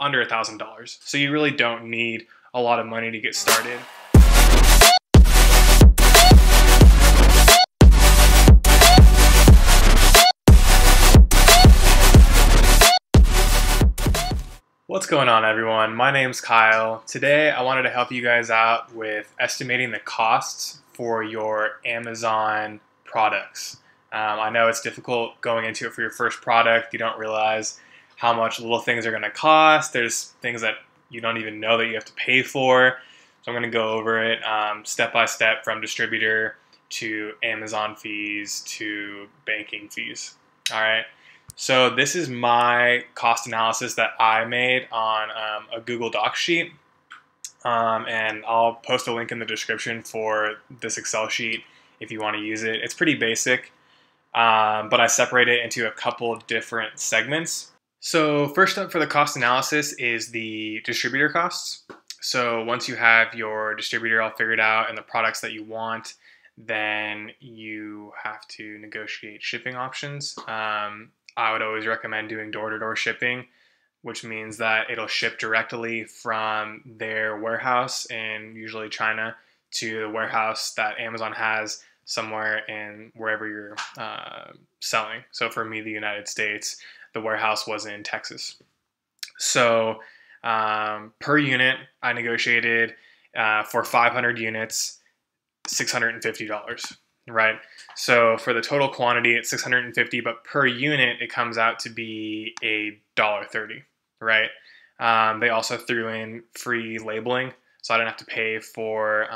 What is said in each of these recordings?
under $1,000. So you really don't need a lot of money to get started. What's going on, everyone? My name's Kyle. Today I wanted to help you guys out with estimating the costs for your Amazon products. I know it's difficult going into it for your first product. You don't realize how much little things are going to cost. There's things that you don't even know that you have to pay for. So I'm going to go over it step by step, from distributor to Amazon fees to banking fees. All right. So this is my cost analysis that I made on a Google Docs sheet. And I'll post a link in the description for this Excel sheet if you want to use it. It's pretty basic, but I separate it into a couple different segments. So first up for the cost analysis is the distributor costs. So once you have your distributor all figured out and the products that you want, then you have to negotiate shipping options. I would always recommend doing door-to-door shipping, which means that it'll ship directly from their warehouse in usually China to the warehouse that Amazon has somewhere in wherever you're selling. So for me, the United States, the warehouse was in Texas. So per unit, I negotiated for 500 units, $650. Right. So for the total quantity, it's $650, but per unit, it comes out to be $1.30. Right. They also threw in free labeling, so I didn't have to pay for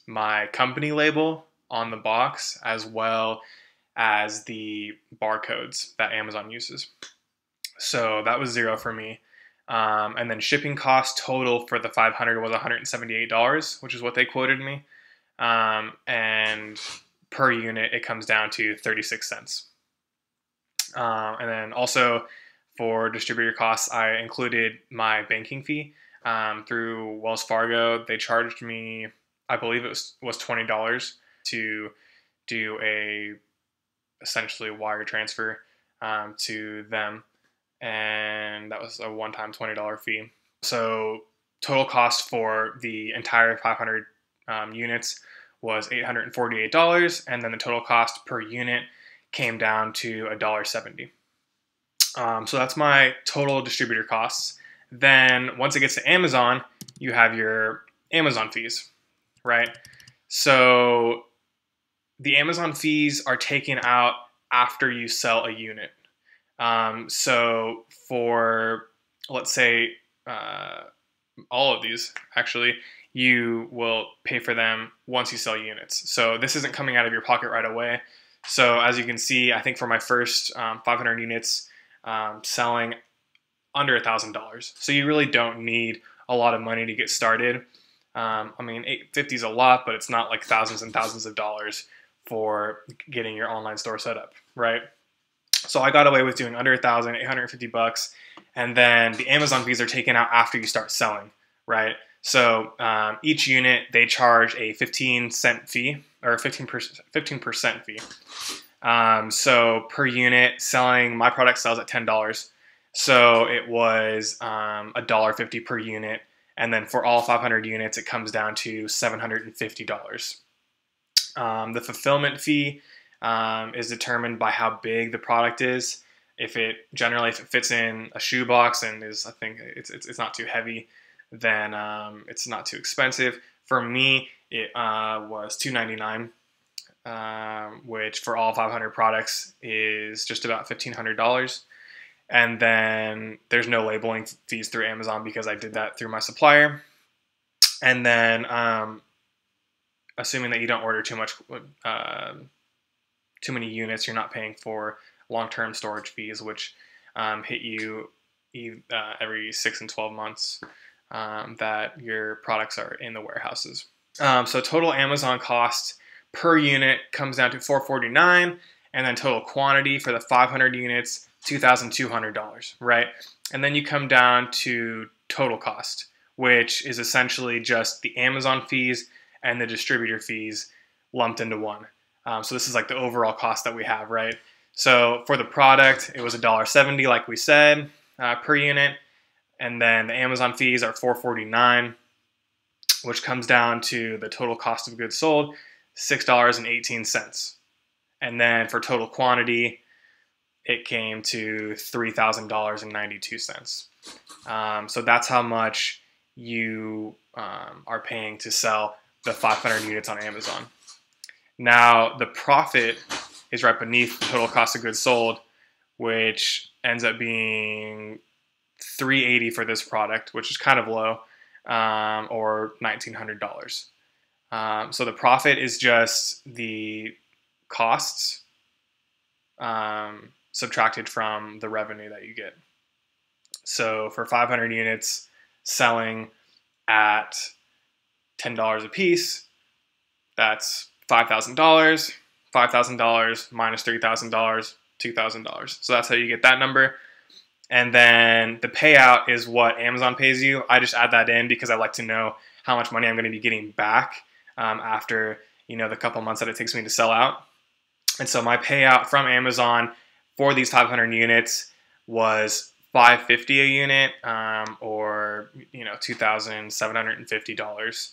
my company label on the box, as well as the barcodes that Amazon uses. So that was $0 for me. And then shipping cost total for the 500 was $178, which is what they quoted me. And per unit, it comes down to 36 cents. And then also for distributor costs, I included my banking fee through Wells Fargo. They charged me, I believe it was $20 to do a essentially wire transfer to them. And that was a one-time $20 fee. So total cost for the entire 500 units was $848, and then the total cost per unit came down to $1.70. So that's my total distributor costs. Then once it gets to Amazon, you have your Amazon fees, right? So the Amazon fees are taken out after you sell a unit. So for, let's say, all of these, actually, you will pay for them once you sell units. So this isn't coming out of your pocket right away. So as you can see, I think for my first 500 units, selling under $1,000. So you really don't need a lot of money to get started. I mean, $850 is a lot, but it's not like thousands and thousands of dollars for getting your online store set up, right? So I got away with doing under $1,000, $850, and then the Amazon fees are taken out after you start selling, right? So each unit, they charge a 15-cent fee, or 15% fee. So per unit, my product sells at $10. So it was $1.50 per unit. And then for all 500 units, it comes down to $750. The fulfillment fee is determined by how big the product is. Generally, if it fits in a shoebox and is, I think it's not too heavy, then it's not too expensive. For me, it was $2.99, which for all 500 products is just about $1,500. And then there's no labeling fees through Amazon because I did that through my supplier. And then assuming that you don't order too many units, you're not paying for long-term storage fees, which hit you every 6 and 12 months. That your products are in the warehouses. So total Amazon cost per unit comes down to $449, and then total quantity for the 500 units, $2,200, right? And then you come down to total cost, which is essentially just the Amazon fees and the distributor fees lumped into one. So this is like the overall cost that we have, right? So for the product, it was $1.70, like we said, per unit. and then the Amazon fees are $4.49, which comes down to the total cost of goods sold, $6.18. And then for total quantity, it came to $3,000.92. So that's how much you are paying to sell the 500 units on Amazon. Now, the profit is right beneath the total cost of goods sold, which ends up being $380 for this product, which is kind of low, or $1,900. So the profit is just the costs subtracted from the revenue that you get. So for 500 units selling at $10 a piece, that's $5,000. $5,000 minus $3,000, $2,000. So that's how you get that number. And then the payout is what Amazon pays you. I just add that in because I like to know how much money I'm going to be getting back after the couple months that it takes me to sell out. And so my payout from Amazon for these 500 units was $550 a unit, or $2,750,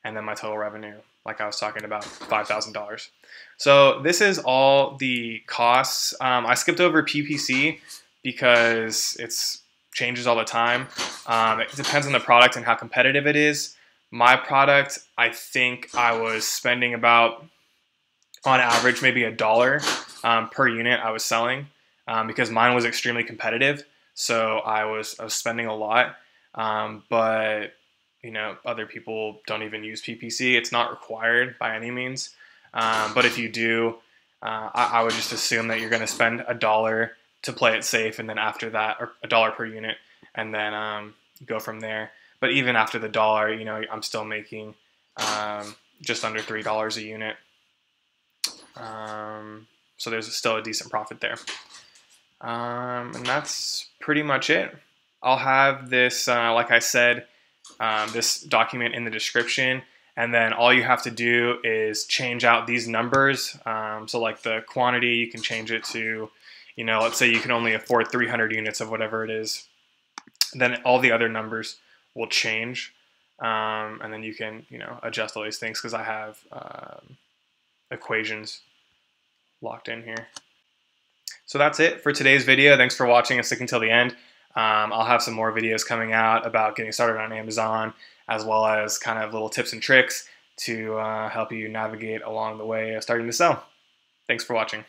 and then my total revenue, like I was talking about, $5,000. So this is all the costs. I skipped over PPC because it changes all the time. It depends on the product and how competitive it is. My product, I think I was spending about, on average, maybe $1 per unit I was selling, because mine was extremely competitive. So I was spending a lot, but other people don't even use PPC. It's not required by any means, but if you do, I would just assume that you're going to spend $1 to play it safe, and then after that, or $1 per unit, and then go from there. But even after the $1, I'm still making just under $3 a unit. So there's still a decent profit there. And that's pretty much it. I'll have this, like I said, this document in the description, and then all you have to do is change out these numbers. So like the quantity, you can change it to, let's say you can only afford 300 units of whatever it is. Then all the other numbers will change, and then you can, adjust all these things, because I have equations locked in here. So that's it for today's video. Thanks for watching and sticking till the end. I'll have some more videos coming out about getting started on Amazon, as well as kind of little tips and tricks to help you navigate along the way of starting to sell. Thanks for watching.